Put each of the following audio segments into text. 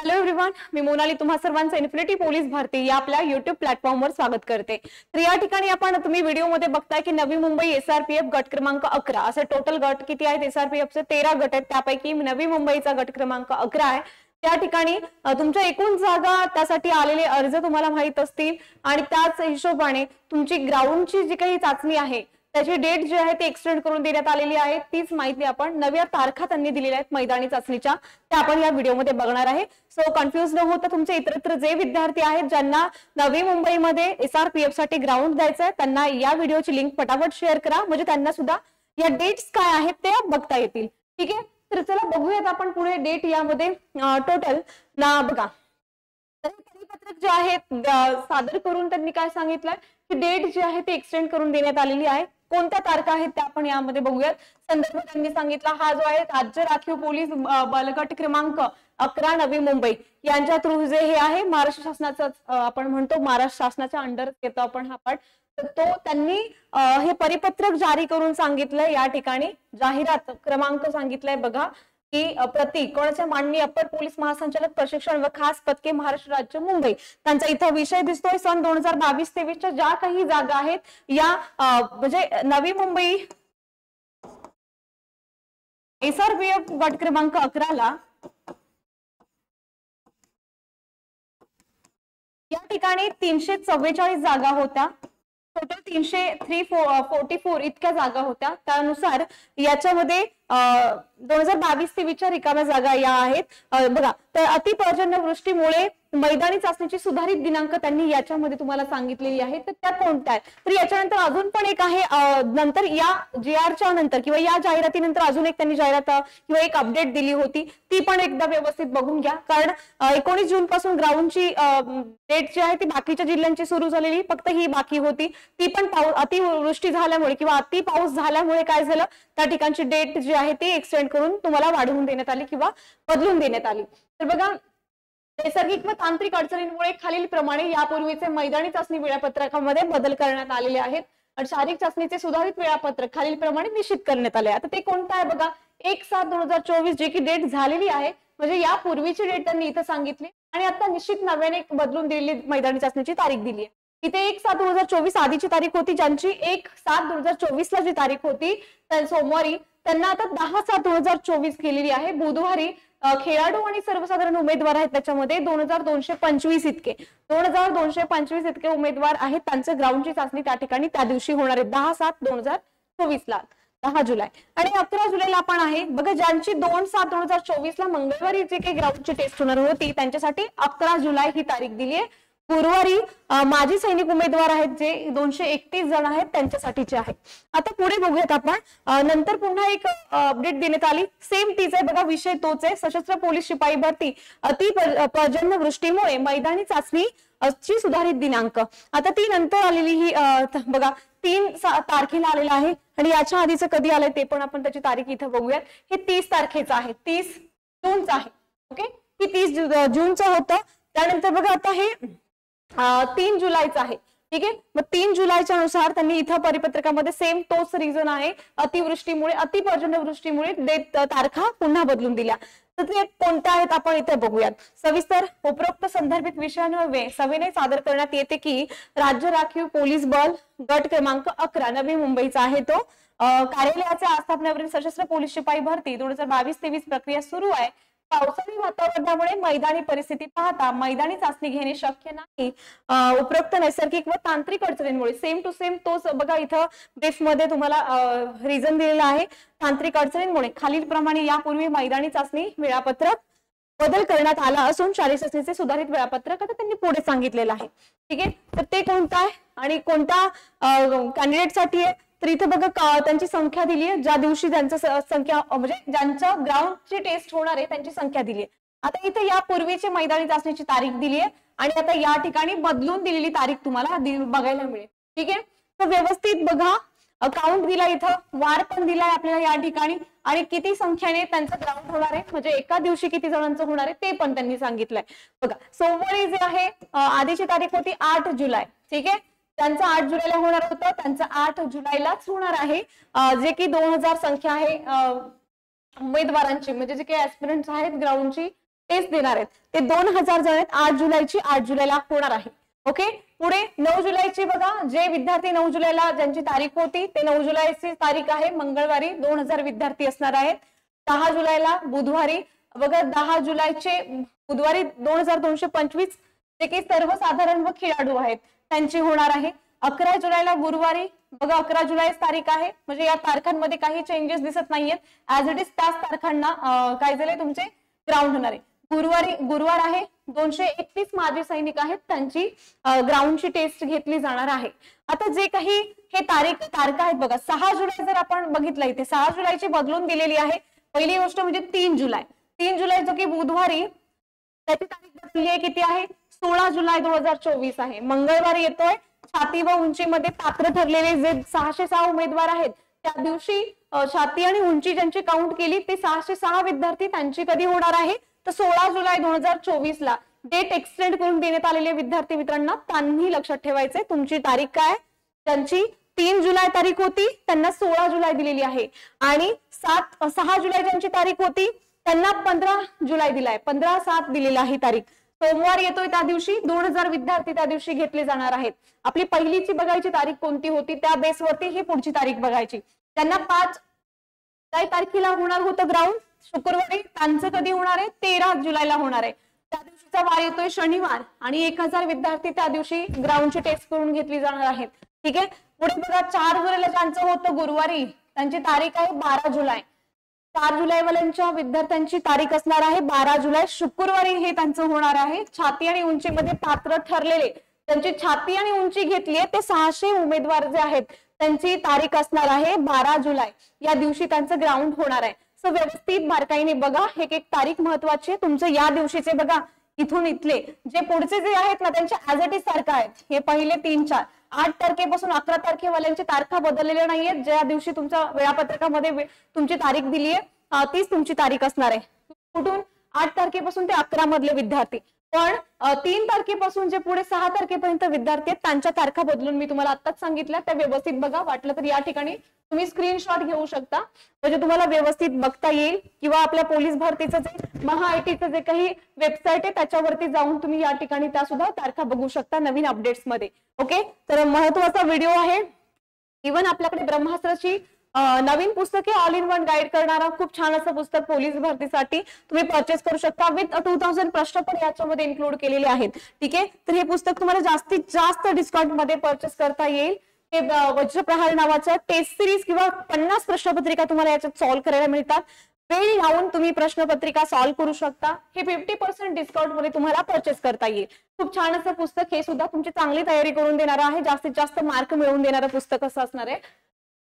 Hello everyone, मी मोनाली तुम्हा सर्वांचं infinity police भरती या आपल्या युट्यूब प्लॅटफॉर्मवर स्वागत करते। तर या ठिकाणी तुम्ही व्हिडिओमध्ये बघताय की नवी मुंबई एसआरपीएफ गट क्रमांक 11 असे टोटल गट किती आहेत? एसआरपीएफचे 13 गट आहेत, त्यापैकी नवी मुंबईचा गट क्रमांक 11 आहे। त्या ठिकाणी तुमच्या एकूण जागा त्यासाठी आलेले अर्ज तुम्हाला माहित असतील आणि त्याच हिशोबाने तुमची ग्राउंडची जी काही चाचणी आहे त्याची डेट जी आहे ती एक्सटेंड करून देण्यात आलेली आहे। तीच माहिती आपण नव्या तारखा त्यांनी दिलेल्या आहेत मैदानी चाचणीच्या, त्या आपण या व्हिडिओमध्ये बघणार आहे। सो कन्फ्युज न होता तुमचे इतरत्र जे विद्यार्थी आहेत ज्यांना नवी मुंबईमध्ये एसआरपीएफ साठी ग्राउंड द्यायचं आहे त्यांना या व्हिडिओची लिंक पटापट शेअर करा, म्हणजे त्यांना सुद्धा या डेट्स काय आहेत ते बघता येतील। ठीक आहे, तर चला बघूयात आपण पुढे डेट यामध्ये टोटल ना बघा। तर परिपत्रक जे आहे सादर करून त्यांनी काय सांगितलंय की डेट जी आहे ती एक्सटेंड करून देण्यात आलेली आहे। कोणत्या तारखा आहेत त्या आपण यामध्ये बघूयात। संदर्भ त्यांनी सांगितला हा जो आहे राज्य राखीव पोलीस बलगट क्रमांक 11 नवी मुंबई यांच्या थ्रू जे हे आहे महाराष्ट्र शासनाचं आपण म्हणतो महाराष्ट्र शासनाच्या अंडर येतो आपण हा पार्ट, तर तो त्यांनी हे परिपत्रक जारी करून सांगितलंय। या ठिकाणी जाहिरात क्रमांक सांगितलाय बघा की प्रति कोणाच्या माननीय अप्पर पोलीस महासंचालक प्रशिक्षण व खास पथके महाराष्ट्र राज्य मुंबई त्यांचा इथं विषय दिसतोय सन 2022-23च्या ज्या काही जागा आहेत या म्हणजे नवी मुंबई एसआरपीएफ गट क्रमांक 11 ला या ठिकाणी 344 जागा होत्या, टोटल 344 इतक्या जागा होत्या। त्यानुसार याच्यामध्ये 2022-23च्या रिकाम्या जागा या आहेत बघा। तर अतिपर्जन्यवृष्टीमुळे मैदानी चाचणीची सुधारित दिनांक त्यांनी याच्यामध्ये तुम्हाला सांगितलेली आहे, तर त्या कोणत्या आहेत? तर याच्यानंतर अजून पण एक आहे, नंतर या जीआरच्या नंतर किंवा या जाहिरातीनंतर अजून एक त्यांनी जाहिरात किंवा एक अपडेट दिली होती, ती पण एकदा व्यवस्थित बघून घ्या। कारण 19 जून पासून ग्राउंडची डेट जी आहे ती बाकीच्या जिल्ह्यांची सुरू झालेली, फक्त ही बाकी होती। ती पण अतिवृष्टी झाल्यामुळे किंवा अति पाऊस झाल्यामुळे काय झालं त्या ठिकाणची डेट जी आहे ती एक्सटेंड करून तुम्हाला वाढवून देण्यात आली किंवा बदलून देण्यात आली। तर बघा नैसर्गिक व तांत्रिक अडचणींमुळे खालील प्रमाणे यापूर्वीचे मैदानी चाचणी वेळापत्रकामध्ये बदल करण्यात आलेले आहेत आणि शारीरिक चाचणीचे सुधारित वेळापत्रक खालील प्रमाणे निश्चित करण्यात आले। आता ते कोणतं आहे बघा, 1/7/2024 जी की डेट झालेली आहे, म्हणजे यापूर्वीची डेट त्यांनी इथं सांगितली आणि आता निश्चित नव्याने बदलून दिलेली मैदानी चाचणीची तारीख दिली आहे। इथे 1/7/2024 आधीची तारीख होती, ज्यांची 1/7/2024 ला जी तारीख होती त्या सोमवारी त्यांना आता 10/7/2024 केलेली आहे। बुधवारी खेळाडू आणि सर्वसाधारण उमेदवार आहेत त्याच्यामध्ये 2225 इतके 2225 इतके उमेदवार आहेत, त्यांचं ग्राउंडची चाचणी त्या ठिकाणी त्या दिवशी होणार आहे 10/7/2024 ला 10 जुलै आणि 11 जुलैला आपण आहे बघा। ज्यांची 2/7/2024 ला मंगळवारी जे काही ग्राउंडची टेस्ट होणार होती त्यांच्यासाठी 11 जुलै ही तारीख दिली आहे। गुरुवारी माजी सैनिक उमेदवार आहेत जे 231 जण आहेत त्यांच्यासाठीचे आहे। आता पुढे बघूयात आपण, नंतर पुन्हा एक अपडेट देण्यात आली, सेम तीच आहे बघा, विषय तोच आहे। सशस्त्र पोलीस शिपाई भरती अतिपर्जन्यवृष्टीमुळे मैदानी चाचणी ची सुधारित दिनांक आता ती नंतर आलेली ही बघा 3 तारखेला आलेला आहे आणि याच्या आधीच कधी आलंय ते पण आपण त्याची तारीख इथं बघूयात। हे 30 तारखेचं आहे, 30 जूनचं आहे। ओके, ही 30 जूनचं होतं। त्यानंतर बघा आता हे 3 जुलैचं आहे। ठीक आहे, मग 3 जुलैच्या नुसार त्यांनी इथं परिपत्रकामध्ये सेम तोच रिझन आहे, अतिवृष्टीमुळे अतिपर्जन्यवृष्टीमुळे तारखा पुन्हा बदलून दिल्या। तर ते कोणत्या आहेत आपण इथे बघूयात सविस्तर। उपरोक्त संदर्भित विषयान्वये सविनय सादर करण्यात येते की राज्य राखीव पोलीस बल गट क्रमांक 11 नवी मुंबईचा आहे तो कार्यालयाच्या आस्थापनेवरील सशस्त्र पोलीस शिपाई भरती 2022-23 प्रक्रिया सुरू आहे। पावसाळी वातावरणामुळे मैदानी परिस्थिती पाहता मैदानी चाचणी घेणे शक्य नाही। उपरोक्त नैसर्गिक व तांत्रिक अडचणींमुळे सेम टू सेम तोच बघा इथं ब्रीफ मध्ये तुम्हाला रिझन दिलेला आहे। तांत्रिक अडचणींमुळे खालील प्रमाणे यापूर्वी मैदानी चाचणी वेळापत्रक बदल करण्यात आला असून शारीरिक चाचणीचे सुधारित वेळापत्रक आता त्यांनी पुढे सांगितलेलं आहे। ठीक आहे, तर ते कोणतं आहे आणि कोणत्या कॅन्डिडेट साठी आहे? तर इथे बघा त्यांची संख्या दिली आहे, ज्या दिवशी त्यांचं संख्या म्हणजे ज्यांच्या ग्राउंडची टेस्ट होणार आहे त्यांची संख्या दिली आहे। आता इथे यापूर्वीची मैदानी चाचणीची तारीख दिली आहे आणि आता या ठिकाणी बदलून दिलेली तारीख तुम्हाला बघायला मिळेल। ठीक आहे, तर व्यवस्थित बघा अकाउंट दिला, इथं वार पण दिलाय आपल्याला या ठिकाणी आणि किती संख्येने त्यांचं ग्राउंड होणार आहे म्हणजे एका दिवशी किती जणांचं होणार आहे ते पण त्यांनी सांगितलंय बघा। सोमवारी जे आहे आधीची तारीख होती 8 जुलै, ठीक आहे, त्यांचं 8 जुलैला होणार होतं, त्यांचं 8 जुलैलाच होणार आहे, जे की 2000 संख्या आहे उमेदवारांची, म्हणजे जे काही ऍस्पिरंट्स आहेत ग्राउंडची टेस्ट देणार आहेत ते 2000 जण आहेत. 8 जुलैची 8 जुलैला होणार आहे. ओके. पुढे 9 जुलैची बघा, जे विद्यार्थी 9 जुलैला ज्यांची तारीख होती ते 9 जुलैची तारीख आहे मंगळवारी 2000 विद्यार्थी असणार आहेत. 10 जुलैला बुधवारी बघा, 10 जुलैचे बुधवारी 2225 जे की सर्वसाधारण व खेळाडू आहेत त्यांची होणार आहे. 11 जुलैला गुरुवारी बघा, 11 जुलै तारीख आहे, म्हणजे या तारखांमध्ये काही चेंजेस दिसत नाहीयेत. ऍज इट इज त्याच तारखांना काय झाले तुमचे ग्राउंड होणार आहे. गुरुवार आहे, 231 माजी सैनिक आहेत त्यांची ग्राउंडची टेस्ट घेतली जाणार आहे. आता जे काही हे तारखा आहेत बघा, 6 जुलै जर आपण बघितलं इथे 6 जुलैची बदलून दिलेली आहे. पहिली गोष्ट म्हणजे 3 जुलै जो की बुधवारी, त्याची तारीख बदलली आहे. किती आहे? 16 जुलै 2024 आहे, मंगळवारी येतोय. छाती व उंचीमध्ये पात्र ठरलेले जे 606 उमेदवार आहेत त्या दिवशी छाती आणि उंची ज्यांची काउंट केली ते 606 विद्यार्थी त्यांची कधी होणार आहे तर 16 जुलै 2024 ला डेट एक्सटेंड करून देण्यात आलेले विद्यार्थी मित्रांना त्यांनी लक्षात ठेवायचे तुमची तारीख काय. त्यांची 3 जुलै तारीख होती त्यांना 16 जुलै दिलेली आहे आणि 6 जुलै ज्यांची तारीख होती त्यांना 15 जुलै दिलाय, 15/7 दिलेली आहे तारीख. सोमवार येतोय त्या दिवशी 2000 विद्यार्थी त्या दिवशी घेतले जाणार आहेत. आपली पहिलीची बघायची तारीख कोणती होती त्या बेसवरती ही पुढची तारीख बघायची. त्यांना 5 तारखेला होणार होतं ग्राउंड शुक्रवारी, त्यांचं कधी होणार आहे 13 जुलैला होणार आहे. त्या दिवशीचा वार येतोय शनिवार आणि 1000 विद्यार्थी त्या दिवशी ग्राउंडची टेस्ट करून घेतली जाणार आहेत. ठीक आहे. पुढे बघा 4 जुलैला ज्यांचं होतं गुरुवारी त्यांची तारीख आहे 12 जुलै. 4 जुलै वाल्यांच्या विद्यार्थ्यांची तारीख असणार आहे 12 जुलै, शुक्रवारी हे त्यांचं होणार आहे. छाती आणि उंचीमध्ये पात्र ठरलेले त्यांची छाती आणि उंची घेतली आहे ते 600 उमेदवार जे आहेत त्यांची तारीख असणार आहे 12 जुलै. या दिवशी त्यांचं ग्राउंड होणार आहे. सो व्यवस्थित बारकाईने बघा, एक तारीख महत्वाची आहे. तुमचं या दिवशीचे बघा इथून इथले जे पुढचे जे आहेत ना त्यांचे ऍज इट इज सारखं आहेत. हे पहिले 3, 4, 8 तारखेपासून 11 तारखेवाल्यांची तारखा बदललेल्या नाहीयेत. ज्या दिवशी तुमच्या वेळापत्रकामध्ये तुमची तारीख दिली आहे तीच तुमची तारीख असणार आहे. कुठून 8 तारखेपासून ते 11 मधले विद्यार्थी, पण 3 तारखेपासून जे पुढे 6 तारखेपर्यंत विद्यार्थी आहेत त्यांच्या तारखा बदलून मी तुम्हाला आत्ताच सांगितल्या, त्या व्यवस्थित बघा. वाटलं तर या ठिकाणी तुम्ही स्क्रीनशॉट घेऊ शकता म्हणजे तुम्हाला व्यवस्थित बघता येईल, किंवा आपल्या पोलीस भरतीचं जे महाआयटीचं जे काही वेबसाईट आहे त्याच्यावरती जाऊन तुम्ही या ठिकाणी त्या सुद्धा तारखा बघू शकता नवीन अपडेट्स मध्ये. ओके. तर महत्वाचा व्हिडिओ आहे. इव्हन आपल्याकडे ब्रह्मास्त्राची नवीन पुस्तके ऑल इन वन गाईड करणारा खूप छान असं पुस्तक पोलीस भरतीसाठी तुम्ही परचेस करू शकता. विथ 2000 प्रश्न पण याच्यामध्ये इन्क्लूड केलेले आहेत. ठीक आहे. तर हे पुस्तक तुम्हाला जास्तीत जास्त डिस्काउंट मध्ये परचेस करता येईल. हे वज्रप्रहार नावाचं टेस्ट सिरीज किंवा 50 प्रश्नपत्रिका तुम्हाला याच्यात सॉल्व्ह करायला मिळतात. वेळ लावून तुम्ही प्रश्नपत्रिका सॉल्व्ह करू शकता. हे 50% डिस्काउंट मध्ये तुम्हाला परचेस करता येईल. खूप छान असं पुस्तक, हे सुद्धा तुमची चांगली तयारी करून देणार आहे, जास्तीत जास्त मार्क मिळवून देणारं पुस्तक असं असणार आहे.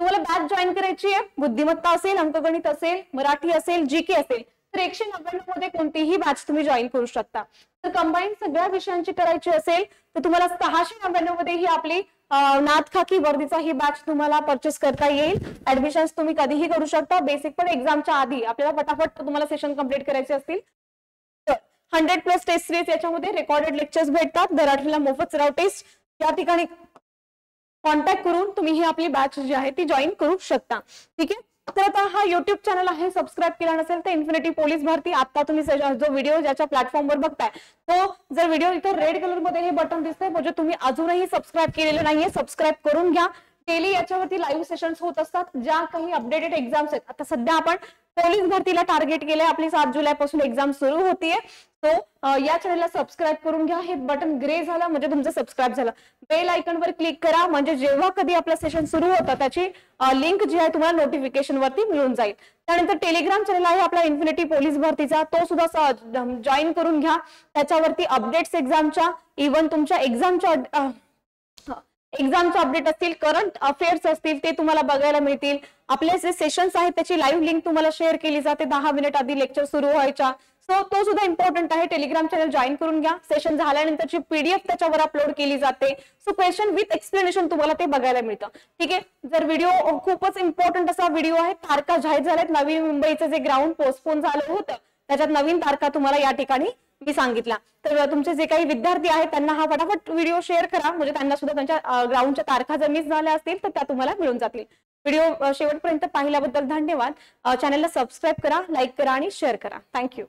तुम्हाला बॅच जॉईन करायची आहे, बुद्धिमत्ता असेल, अंकगणित असेल, मराठी असेल, जीके असेल तर 199 मध्ये कोणतीही बॅच तुम्ही जॉईन करू शकता. तर कंबाईन सगळ्या विषयांची करायची असेल तर तुम्हाला 699 मध्ये ही आपली नाथ खाकी वर्दीचा ही बॅच तुम्हाला परचेस करता येईल. ऍडमिशन तुम्ही कधीही करू शकता. बेसिक पण एक्झामच्या आधी आपल्याला फटाफट तुम्हाला सेशन कंप्लीट करायचे असतील तर 100+ टेस्ट सिरीज याच्यामध्ये रेकॉर्डेड लेक्चर्स भेटतात. दर आठवड्याला मोफत सराव टेस्ट या ठिकाणी कॉन्टॅक्ट करून तुम्ही ही आपली बॅच जी आहे ती जॉईन करू शकता. ठीक आहे. तर आता हा युट्यूब चॅनल आहे, सबस्क्राईब केला नसेल तर इन्फिनिटी पोलीस भरती, आता तुम्ही जो व्हिडिओ ज्याच्या प्लॅटफॉर्मवर बघताय तो जर व्हिडिओ इथं रेड कलर मध्ये हे बटन दिसतंय म्हणजे तुम्ही अजूनही सबस्क्राईब केलेलं नाहीये, सबस्क्राईब करून घ्या. डेली याच्यावरती लाईव्ह सेशन्स होत असतात. ज्या काही अपडेटेड एक्झाम्स आहेत, आता सध्या आपण पोलीस भरतीला टार्गेट केलंय, आपली 7 जुलैपासून एक्झाम सुरू होतीये. तो या चॅनलला सबस्क्राईब करून घ्या. हे बटन ग्रे झालं म्हणजे तुमचं सबस्क्राईब झालं. बेल आयकॉनवर क्लिक करा म्हणजे जेव्हा कधी आपलं सेशन सुरू होतं त्याची लिंक जी आहे तुम्हाला नोटिफिकेशन वरती मिळून जाईल. त्यानंतर टेलिग्राम चॅनल आहे आपला इन्फिनिटी पोलीस भरतीचा, तो सुद्धा जॉईन करून घ्या. त्याच्यावरती अपडेट्स एक्झामच्या, इव्हन तुमच्या एक्झामच्या अपडेट असतील, करंट अफेअर्स असतील ते तुम्हाला बघायला मिळतील. आपले जे सेशन्स आहेत त्याची लाईव्ह लिंक तुम्हाला शेअर केली जाते 10 मिनिट आधी लेक्चर सुरू व्हायच्या. सो तो सुद्धा इम्पॉर्टंट आहे. टेलिग्राम चॅनल जॉईन करून घ्या. सेशन झाल्यानंतरची PDF त्याच्यावर अपलोड केली जाते. सो क्वेश्चन विथ एक्सप्लेनेशन तुम्हाला ते बघायला मिळतं. ठीक आहे. जर व्हिडिओ खूपच इम्पॉर्टंट असा व्हिडिओ आहे. तारखा जाहीर झाल्यात. नवी मुंबईचं जे ग्राउंड पोस्टपोन झालं होतं त्याच्यात नवीन तारखा तुम्हाला या ठिकाणी मी सांगितला. तर तुमचे जे काही विद्यार्थी आहेत त्यांना हा फटाफट व्हिडिओ शेअर करा म्हणजे त्यांना सुद्धा त्यांच्या ग्राउंडच्या तारखा जर मिस झाल्या असतील तर त्या तुम्हाला मिळून जातील. व्हिडिओ शेवटपर्यंत पाहिल्याबद्दल धन्यवाद. चॅनलला सबस्क्राईब करा, लाईक करा आणि शेअर करा. थँक्यू.